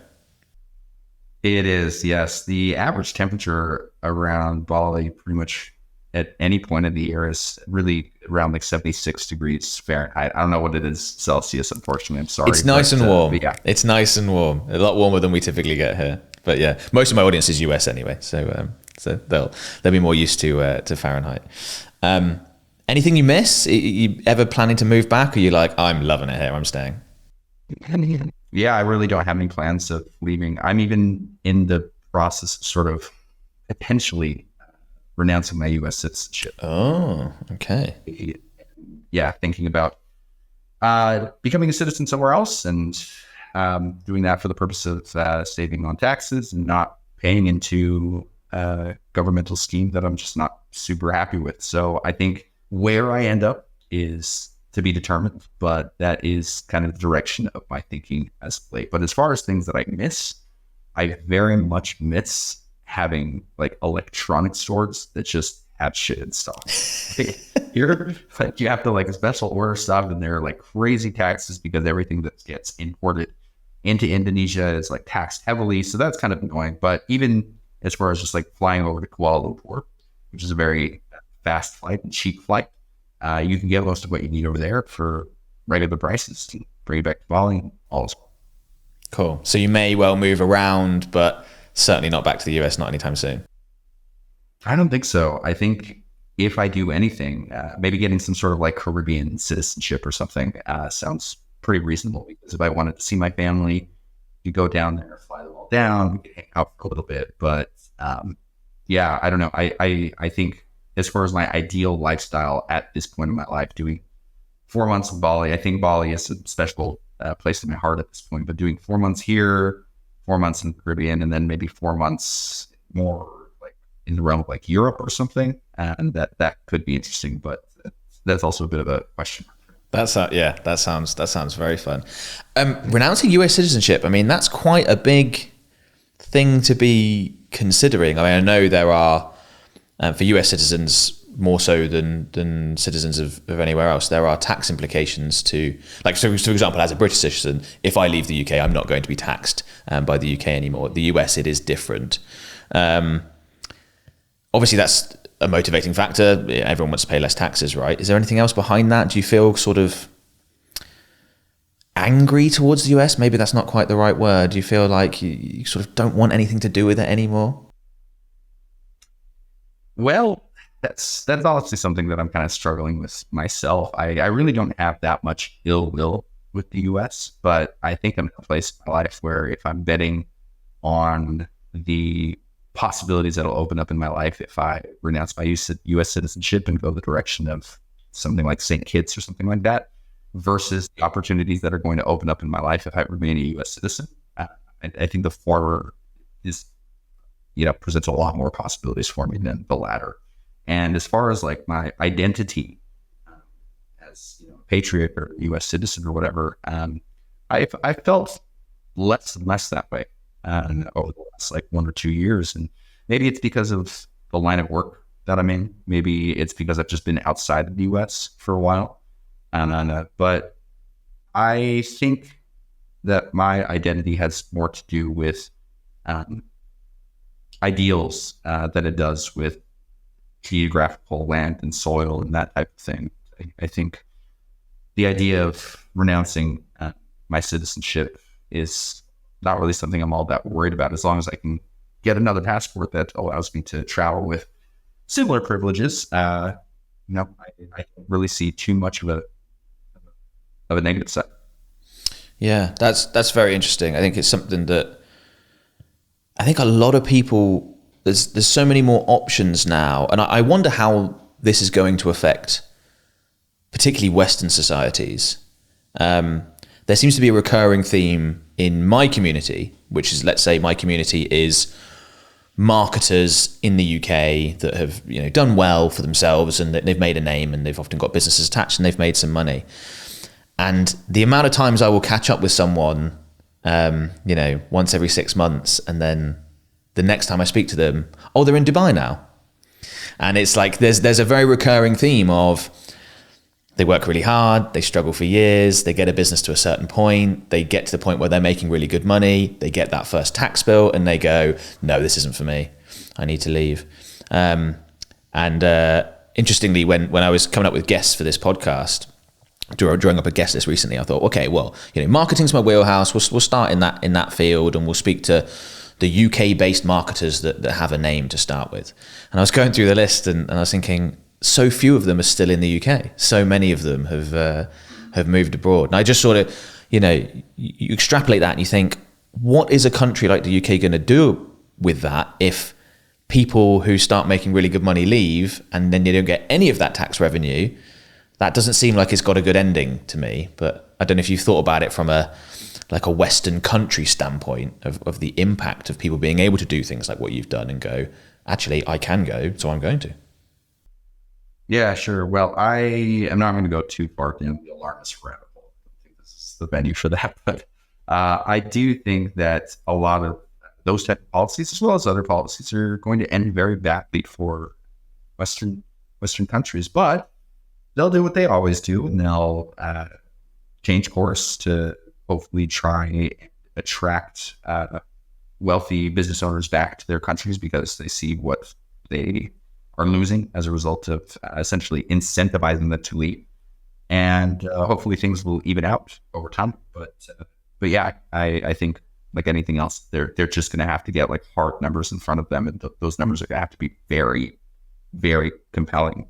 It is, yes. The average temperature around Bali, pretty much at any point of the year, is really around like 76 degrees Fahrenheit. I don't know what it is Celsius, unfortunately. I'm sorry. It's nice and warm. Yeah. It's nice and warm. A lot warmer than we typically get here. But yeah, most of my audience is US anyway, so they'll be more used to Fahrenheit. Anything you miss? You ever planning to move back, or you like, I'm loving it here, I'm staying? Yeah, I really don't have any plans of leaving. I'm even in the process of sort of potentially renouncing my U.S. citizenship. Oh, okay. Yeah, thinking about becoming a citizen somewhere else, and doing that for the purpose of saving on taxes and not paying into a governmental scheme that I'm just not super happy with. So I think where I end up is to be determined, but that is kind of the direction of my thinking as of late. But as far as things that I miss, I very much miss having like electronic stores that just have shit in stock. You're like, you have to like special order stuff, and there are like crazy taxes because everything that gets imported into Indonesia is like taxed heavily. So that's kind of annoying. But even as far as just like flying over to Kuala Lumpur, which is a very fast flight and cheap flight, you can get most of what you need over there for regular prices to bring it back to Bali. All is well. Cool. So you may well move around, but certainly not back to the US, not anytime soon. I don't think so. I think if I do anything, maybe getting some sort of like Caribbean citizenship or something sounds pretty reasonable, because if I wanted to see my family, you go down there, fly them all down, we can hang out for a little bit. But yeah, I don't know. I think as far as my ideal lifestyle at this point in my life, doing 4 months in Bali, I think Bali is a special place in my heart at this point, but doing 4 months here, 4 months in the Caribbean, and then maybe 4 months more like in the realm of like Europe or something, and that could be interesting, but that's also a bit of a question. That sounds very fun. Renouncing U.S. citizenship, I mean, that's quite a big thing to be considering. I mean, I know there are, for U.S. citizens more so than citizens of anywhere else, there are tax implications to, like, so for example, as a British citizen, if I leave the UK, I'm not going to be taxed by the UK anymore. The US, it is different. Obviously, that's a motivating factor. Everyone wants to pay less taxes, right? Is there anything else behind that? Do you feel sort of angry towards the US? Maybe that's not quite the right word. Do you feel like you sort of don't want anything to do with it anymore? Well, That's honestly something that I'm kind of struggling with myself. I really don't have that much ill will with the US, but I think I'm in a place in my life where if I'm betting on the possibilities that'll open up in my life if I renounce my US citizenship and go the direction of something like St. Kitts or something like that, versus the opportunities that are going to open up in my life if I remain a US citizen. I think the former is, presents a lot more possibilities for me than the latter. And as far as like my identity as patriot or US citizen or whatever, I felt less and less that way over the last like 1 or 2 years. And maybe it's because of the line of work that I'm in. Maybe it's because I've just been outside of the US for a while. But I think that my identity has more to do with ideals than it does with geographical land and soil and that type of thing. I think the idea of renouncing my citizenship is not really something I'm all that worried about, as long as I can get another passport that allows me to travel with similar privileges. I don't really see too much of a negative side. Yeah, that's very interesting. I think it's something that I think a lot of people, there's so many more options now, and I wonder how this is going to affect particularly Western societies. There seems to be a recurring theme in my community, which is, let's say my community is marketers in the UK that have done well for themselves, and they've made a name, and they've often got businesses attached, and they've made some money. And the amount of times I will catch up with someone, once every 6 months, and then the next time I speak to them, oh, they're in Dubai now. And it's like there's a very recurring theme of they work really hard, they struggle for years, they get a business to a certain point, they get to the point where they're making really good money, they get that first tax bill, and they go, no, this isn't for me, I need to leave. Interestingly, when I was coming up with guests for this podcast, drawing up a guest list recently, I thought, okay, well, marketing's my wheelhouse. We'll start in that field, and we'll speak to the UK-based marketers that have a name to start with. And I was going through the list, and I was thinking, so few of them are still in the UK. So many of them have moved abroad. And I just sort of, you extrapolate that, and you think, what is a country like the UK going to do with that if people who start making really good money leave, and then you don't get any of that tax revenue? That doesn't seem like it's got a good ending to me, but I don't know if you've thought about it from a Western country standpoint of the impact of people being able to do things like what you've done and go, actually, I can go, so I'm going to. Yeah, sure. Well, I am not going to go too far down the alarmist rabbit hole. I don't think this is the venue for that, but I do think that a lot of those type of policies, as well as other policies, are going to end very badly for Western countries, but they'll do what they always do, and they'll change course to hopefully try and attract wealthy business owners back to their countries, because they see what they are losing as a result of essentially incentivizing them to leave. And hopefully things will even out over time. But yeah, I think like anything else, they're just going to have to get like hard numbers in front of them, and those numbers are going to have to be very, very compelling.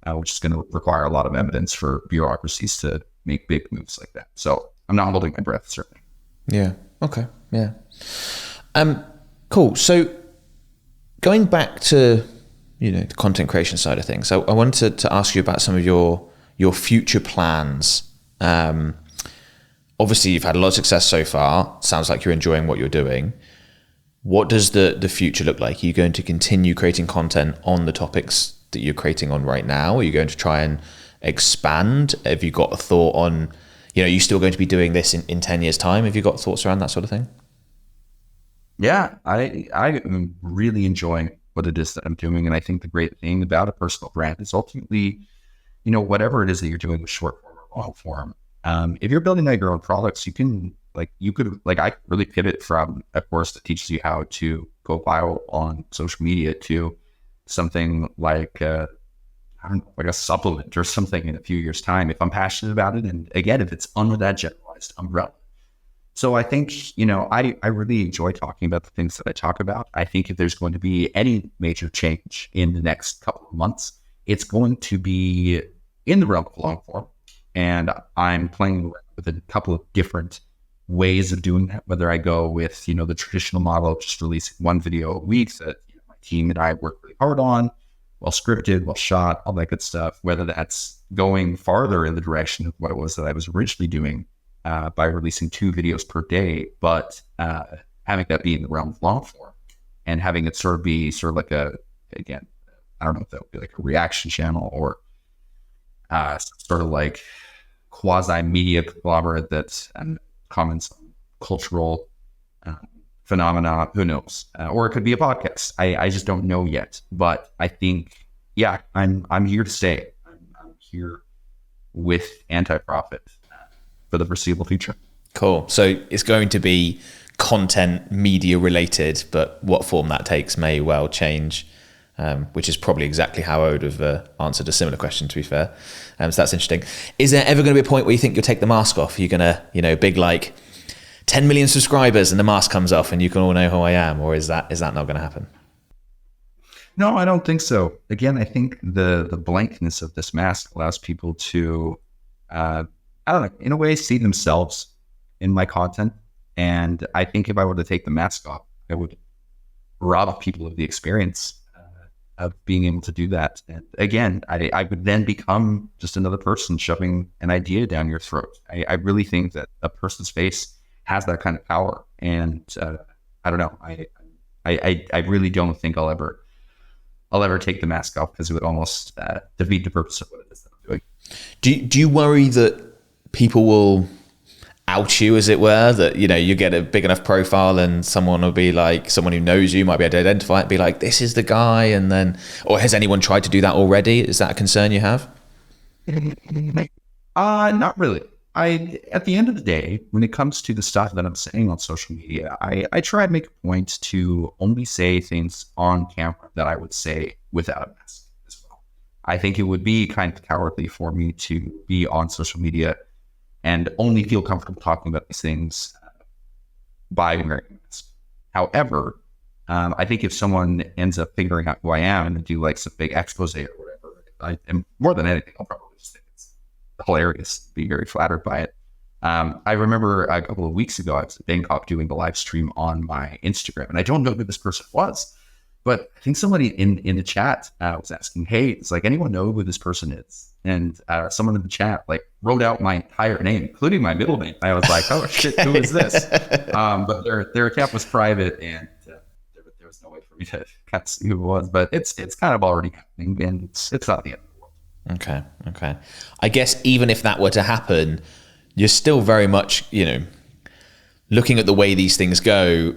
Which is going to require a lot of evidence for bureaucracies to make big moves like that. So I'm not holding my breath, certainly. Yeah. Okay. Yeah. Cool. So going back to, the content creation side of things, I wanted to ask you about some of your future plans. Obviously you've had a lot of success so far. Sounds like you're enjoying what you're doing. What does the future look like? Are you going to continue creating content on the topics that you're creating on right now? Are you going to try and expand? Have you got a thought on, are you still going to be doing this in 10 years time? Have you got thoughts around that sort of thing? Yeah, I am really enjoying what it is that I'm doing. And I think the great thing about a personal brand is ultimately, whatever it is that you're doing with short form or long form, if you're building like your own products, I could really pivot from a course that teaches you how to go viral on social media to something like a supplement or something in a few years' time, if I'm passionate about it. And again, if it's under that generalized umbrella. So I think, I really enjoy talking about the things that I talk about. I think if there's going to be any major change in the next couple of months, it's going to be in the realm of long form. And I'm playing around with a couple of different ways of doing that, whether I go with, the traditional model of just releasing one video a week that my team and I work really hard on, well scripted, well shot, all that good stuff, whether that's going farther in the direction of what it was that I was originally doing by releasing 2 videos per day, but having that be in the realm of long form and having it sort of like again, I don't know if that would be like a reaction channel or sort of like quasi-media conglomerate that comments on cultural phenomena, who knows? Or it could be a podcast. I just don't know yet, but I think, I'm here to stay. I'm here with Anti-Profit for the foreseeable future. Cool. So it's going to be content media related, but what form that takes may well change, which is probably exactly how I would have answered a similar question, to be fair. So that's interesting. Is there ever going to be a point where you think you'll take the mask off? You're going to, big like 10 million subscribers and the mask comes off and you can all know who I am? Or is that not going to happen? No, I don't think so. Again, I think the blankness of this mask allows people to, I don't know, in a way, see themselves in my content. And I think if I were to take the mask off, I would rob people of the experience of being able to do that. And again, I would then become just another person shoving an idea down your throat. I really think that a person's face has that kind of power. And I don't know. I really don't think I'll ever take the mask off, because it would almost defeat the purpose of what it is that I'm doing. Do you worry that people will out you, as it were, that you get a big enough profile and someone will be like, someone who knows you might be able to identify it, be like, this is the guy, and then, or has anyone tried to do that already? Is that a concern you have? Not really. At the end of the day, when it comes to the stuff that I'm saying on social media, I try to make a point to only say things on camera that I would say without a mask as well. I think it would be kind of cowardly for me to be on social media and only feel comfortable talking about these things by wearing a mask. However, I think if someone ends up figuring out who I am and do like some big expose or whatever, and more than anything, I'll probably just think it's hilarious, be very flattered by it. I remember a couple of weeks ago, I was at Bangkok doing the live stream on my Instagram, and I don't know who this person was, but I think somebody in the chat was asking, hey, it's like, anyone know who this person is? And someone in the chat like wrote out my entire name, including my middle name. I was like, oh shit, who is this? But their account was private, and there was no way for me to kind of see who it was. But it's kind of already happening, and it's not the end of the world. Okay. I guess even if that were to happen, you're still very much, looking at the way these things go.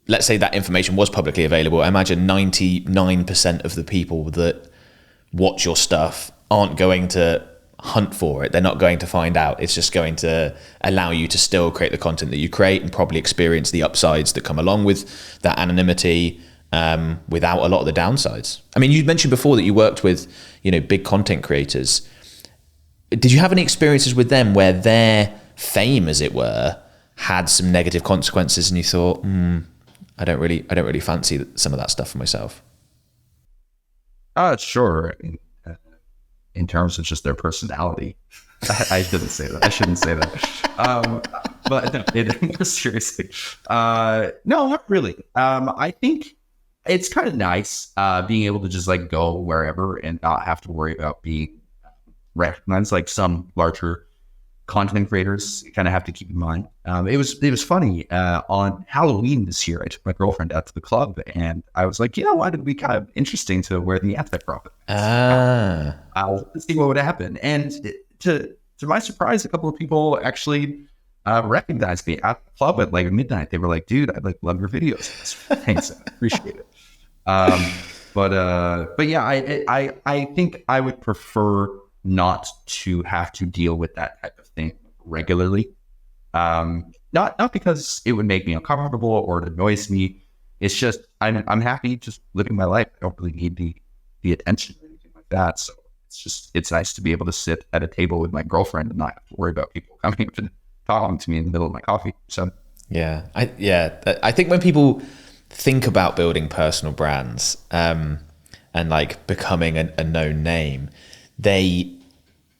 Let's say that information was publicly available. I imagine 99% of the people that watch your stuff aren't going to hunt for it. They're not going to find out. It's just going to allow you to still create the content that you create and probably experience the upsides that come along with that anonymity, without a lot of the downsides. I mean, you mentioned before that you worked with, big content creators. Did you have any experiences with them where their fame, as it were, had some negative consequences and you thought, I don't really fancy some of that stuff for myself? Sure. In terms of just their personality, I shouldn't say that. But no, seriously, no, not really. I think it's kind of nice being able to just like go wherever and not have to worry about being recognized, like some larger content creators kind of have to keep in mind. It was funny on Halloween this year. I took my girlfriend out to the club, and I was like, what, it'd be kind of interesting to wear the Anti-Profit. Let's see what would happen. And to my surprise, a couple of people actually recognized me at the club at like midnight. They were like, "Dude, I love your videos." Thanks, I appreciate it. But yeah, I think I would prefer not to have to deal with that type of thing regularly. Not because it would make me uncomfortable or it annoys me. It's just I'm happy just living my life. I don't really need the attention or anything like that. So it's nice to be able to sit at a table with my girlfriend and not have to worry about people coming up talking to me in the middle of my coffee. So I think when people think about building personal brands and like becoming a known name, they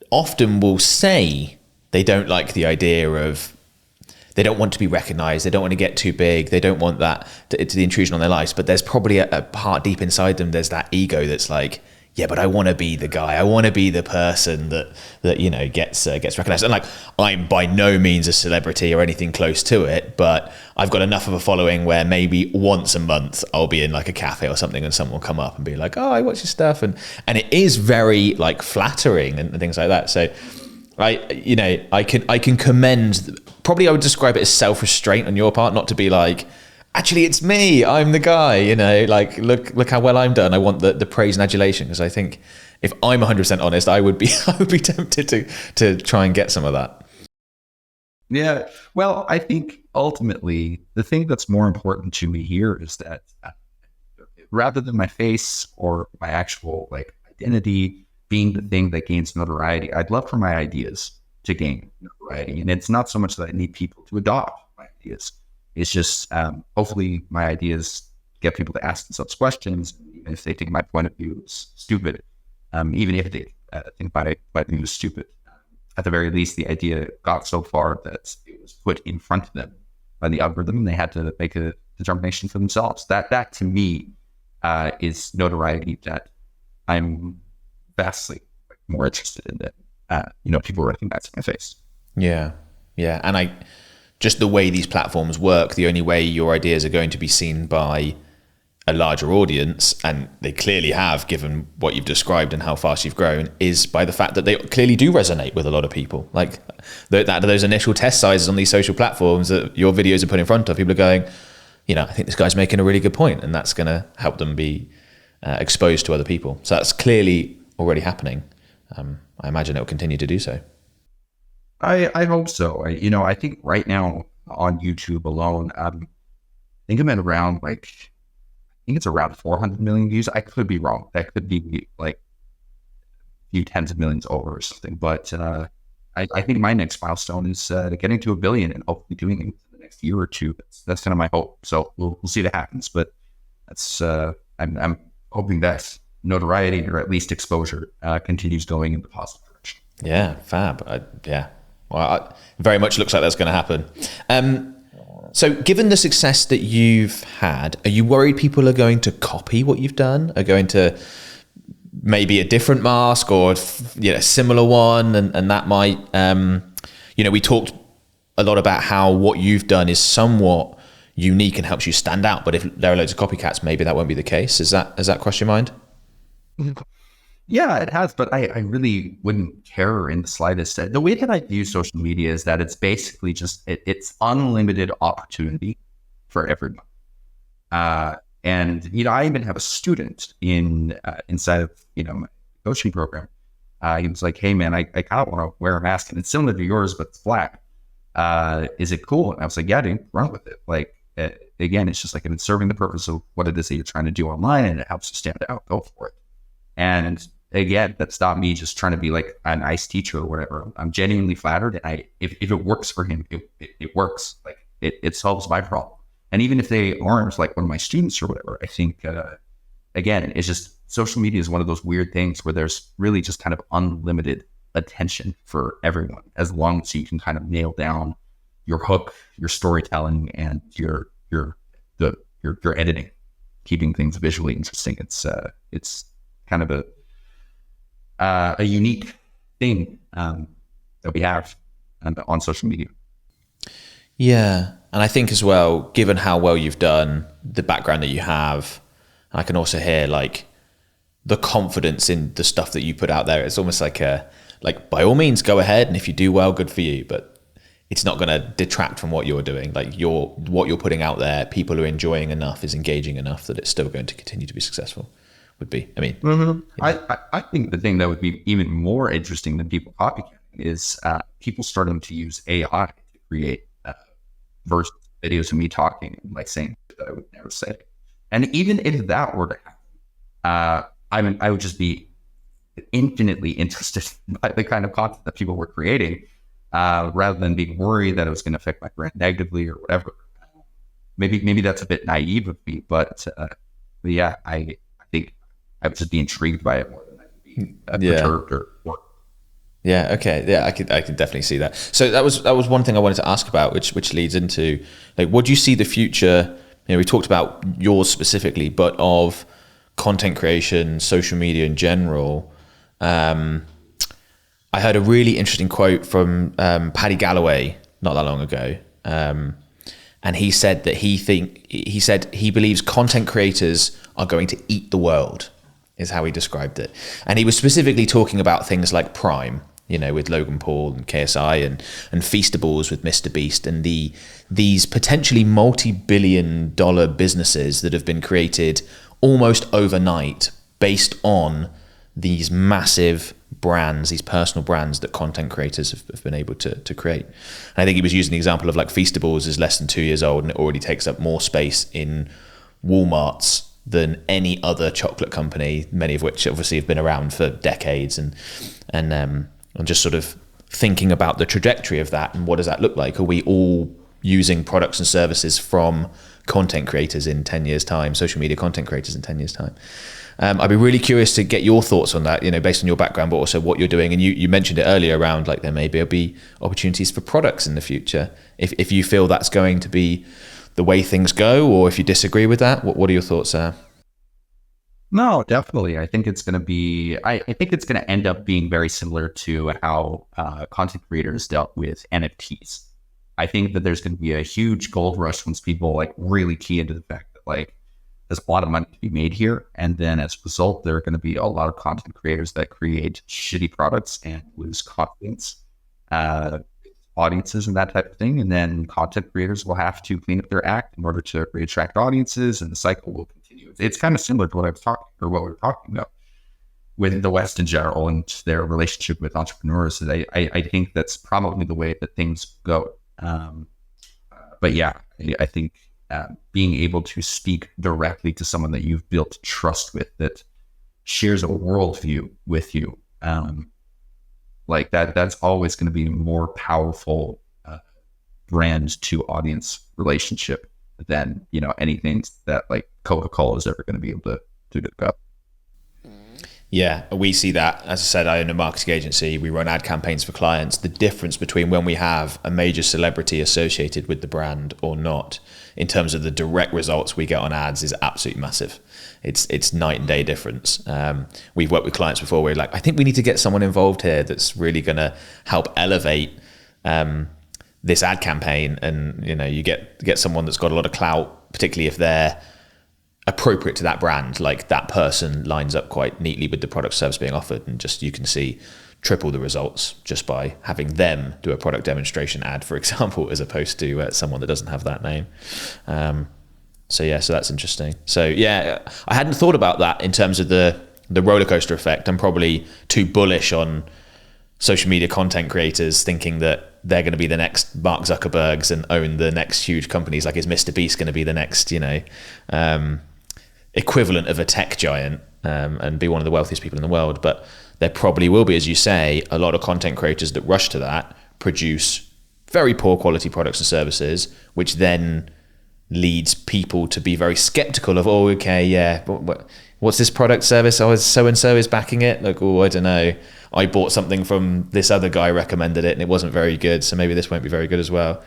often will say they don't like the idea of, they don't want to be recognized, they don't want to get too big, they don't want that to the intrusion on their lives. But there's probably a part deep inside them, there's that ego that's like, yeah, but I want to be the guy, I want to be the person that you know gets recognized. And like, I'm by no means a celebrity or anything close to it, but I've got enough of a following where maybe once a month I'll be in like a cafe or something and someone will come up and be like, oh, I watch your stuff, and it is very like flattering and things like that. So I can commend, probably I would describe it as self-restraint on your part, not to be like, actually it's me, I'm the guy, you know, like look how well I'm done. I want the praise and adulation, because I think if I'm 100% honest, I would be tempted to try and get some of that. Yeah, well, I think ultimately the thing that's more important to me here is that rather than my face or my actual like identity being the thing that gains notoriety, I'd love for my ideas to gain notoriety. And it's not so much that I need people to adopt my ideas. It's just hopefully my ideas get people to ask themselves questions, even if they think my point of view is stupid, even if they think my view is stupid. At the very least, the idea got so far that it was put in front of them by the algorithm, and they had to make a determination for themselves. That to me is notoriety that I'm vastly more interested in than people recognizing my face. Yeah, and just the way these platforms work, the only way your ideas are going to be seen by a larger audience, and they clearly have, given what you've described and how fast you've grown, is by the fact that they clearly do resonate with a lot of people. Like those initial test sizes on these social platforms that your videos are put in front of, people are going, I think this guy's making a really good point, and that's going to help them be exposed to other people. So that's clearly already happening. I imagine it will continue to do so. I hope so. I think right now on YouTube alone, I think I'm at around it's around 400 million views. I could be wrong. That could be like a few tens of millions over or something. But I think my next milestone is getting to 1 billion and hopefully doing it in the next year or two. That's kind of my hope. So we'll see what happens. But that's I'm hoping that notoriety, or at least exposure, continues going in the positive direction. Yeah, fab. Well, it very much looks like that's going to happen. So given the success that you've had, are you worried people are going to copy what you've done, are going to maybe a different mask or a similar one, and that might, we talked a lot about how what you've done is somewhat unique and helps you stand out, but if there are loads of copycats, maybe that won't be the case. Has that crossed your mind? Yeah, it has, but I really wouldn't care in the slightest. The way that I view social media is that it's basically just it's unlimited opportunity for everyone. And I even have a student inside of my coaching program. He was like, "Hey man, I kind of want to wear a mask, and it's similar to yours, but it's black. Is it cool?" And I was like, "Yeah, dude, run with it." Like again, it's just like if it's serving the purpose of what it is that you're trying to do online, and it helps you stand out, go for it. And again, that's not me just trying to be like a nice teacher or whatever. I'm genuinely flattered, and if it works for him, it works. Like it solves my problem. And even if they aren't like one of my students or whatever, I think again, it's just social media is one of those weird things where there's really just kind of unlimited attention for everyone, as long as you can kind of nail down your hook, your storytelling, and your editing, keeping things visually interesting. It's kind of a unique thing that we have on social media. Yeah, and I think as well, given how well you've done, the background that you have, I can also hear like the confidence in the stuff that you put out there. It's almost like by all means go ahead, and if you do well, good for you, but it's not going to detract from what you're doing. Like what you're putting out there, people are enjoying enough, is engaging enough that it's still going to continue to be successful. Would be. I mean, I think the thing that would be even more interesting than people copycatting is people starting to use AI to create versus videos of me talking and like saying that I would never say. And even if that were to happen, I would just be infinitely interested by the kind of content that people were creating, rather than being worried that it was going to affect my brand negatively or whatever. Maybe that's a bit naive of me, but yeah, I think I would just be intrigued by it more than I would be perturbed or. Yeah. Okay. Yeah, I could definitely see that. So that was one thing I wanted to ask about, which leads into like, what do you see the future? You know, we talked about yours specifically, but of content creation, social media in general. I heard a really interesting quote from Paddy Galloway not that long ago, and he said that he believes content creators are going to eat the world, is how he described it. And he was specifically talking about things like Prime, you know, with Logan Paul and KSI and Feastables with Mr. Beast, and these potentially multi-billion-dollar businesses that have been created almost overnight based on these massive brands, these personal brands that content creators have been able to create. And I think he was using the example of like Feastables is less than 2 years old and it already takes up more space in Walmarts than any other chocolate company, many of which obviously have been around for decades, and just sort of thinking about the trajectory of that and what does that look like? Are we all using products and services from content creators in 10 years time, social media content creators in 10 years time? I'd be really curious to get your thoughts on that, you know, based on your background, but also what you're doing. And you mentioned it earlier around like there may be opportunities for products in the future. If you feel that's going to be the way things go, or if you disagree with that, what are your thoughts there? No, definitely. I think it's going to be, I think it's going to end up being very similar to how content creators dealt with NFTs. I think that there's going to be a huge gold rush once people like really key into the fact that like there's a lot of money to be made here. And then as a result, there are going to be a lot of content creators that create shitty products and lose confidence, audiences and that type of thing. And then content creators will have to clean up their act in order to attract audiences, and the cycle will continue. It's kind of similar to what we were talking about with the West in general and their relationship with entrepreneurs. I think that's probably the way that things go. But yeah, I think being able to speak directly to someone that you've built trust with, that shares a worldview with you, like that's always going to be a more powerful brand to audience relationship than, you know, anything that like Coca-Cola is ever going to be able to do. Yeah, we see that. As I said, I own a marketing agency. We run ad campaigns for clients. The difference between when we have a major celebrity associated with the brand or not, in terms of the direct results we get on ads, is absolutely massive. It's night and day difference. We've worked with clients before where we're like, I think we need to get someone involved here that's really going to help elevate this ad campaign. And, you know, you get someone that's got a lot of clout, particularly if they're appropriate to that brand, like that person lines up quite neatly with the product service being offered, and just you can see triple the results just by having them do a product demonstration ad, for example, as opposed to someone that doesn't have that name. So that's interesting. So yeah, I hadn't thought about that in terms of the roller coaster effect. I'm probably too bullish on social media content creators, thinking that they're going to be the next Mark Zuckerbergs and own the next huge companies. Like, is Mr. Beast going to be the next, equivalent of a tech giant, and be one of the wealthiest people in the world? But there probably will be, as you say, a lot of content creators that rush to that, produce very poor quality products and services, which then leads people to be very skeptical of, oh, okay, yeah, what's this product service? Oh, so-and-so is backing it. Like, oh, I don't know. I bought something from this other guy, recommended it, and it wasn't very good, so maybe this won't be very good as well.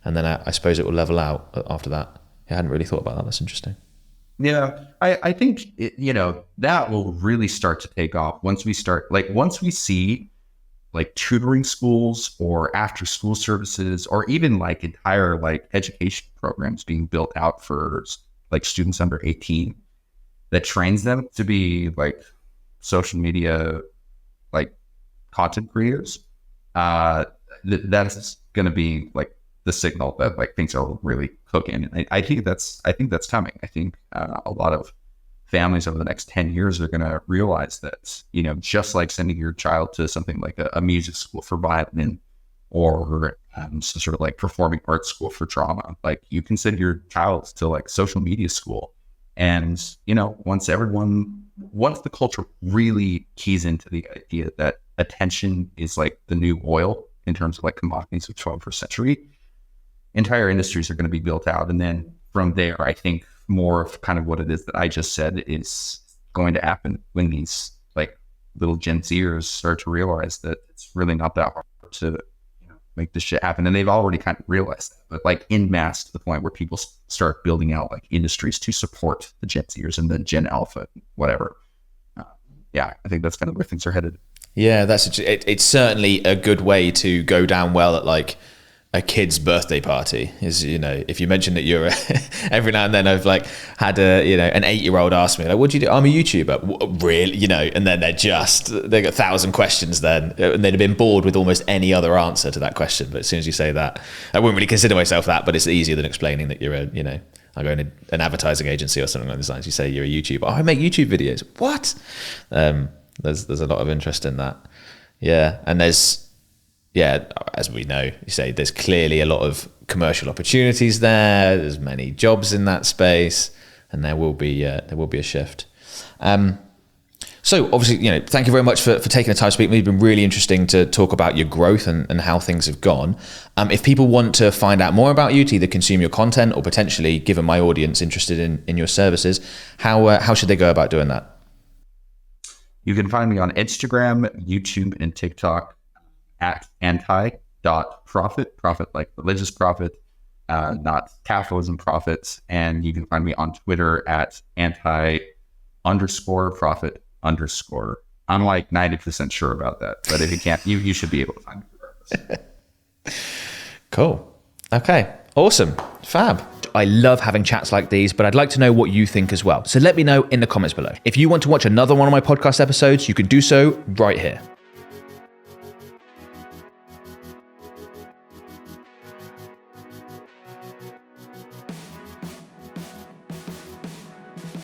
And then I suppose it will level out after that. I hadn't really thought about that. That's interesting. Yeah, I think that will really start to take off once we see like tutoring schools or after school services, or even like entire like education programs being built out for like students under 18 that trains them to be like social media like content creators. That's going to be like the signal that like things are really cooking. And I think that's coming. I think a lot of families over the next 10 years are going to realize that, just like sending your child to something like a music school for violin, or some sort of like performing arts school for drama, like you can send your child to like social media school. And, once the culture really keys into the idea that attention is like the new oil in terms of like commodities of 21st century, entire industries are going to be built out. And then from there, I think more of kind of what it is that I just said is going to happen when these like little Gen Zers start to realize that it's really not that hard to make this shit happen. And they've already kind of realized that, but like in mass to the point where people start building out like industries to support the Gen Zers and the Gen Alpha, whatever. I think that's kind of where things are headed. Yeah, it's certainly a good way to go down well at like a kid's birthday party. Is, if you mention that you're every now and then I've like had an 8-year-old ask me like, what do you do? I'm a YouTuber. Really? And then they got 1,000 questions then, and they'd have been bored with almost any other answer to that question. But as soon as you say that, I wouldn't really consider myself that, but it's easier than explaining that you're I go in an advertising agency or something like this. You say you're a YouTuber. Oh, I make YouTube videos. What? There's a lot of interest in that. Yeah, and as we know, you say there's clearly a lot of commercial opportunities there. There's many jobs in that space, and there will be a shift. So obviously, thank you very much for taking the time to speak to me. It's been really interesting to talk about your growth and how things have gone. If people want to find out more about you, to either consume your content or potentially, given my audience interested in your services, how should they go about doing that? You can find me on Instagram, YouTube, and TikTok at anti.profit, profit like religious profit, not capitalism profits. And you can find me on Twitter at anti_profit_. I'm like 90% sure about that, but if you can't, you should be able to find me regardless. Cool. Okay. Awesome. Fab. I love having chats like these, but I'd like to know what you think as well. So let me know in the comments below. If you want to watch another one of my podcast episodes, you can do so right here.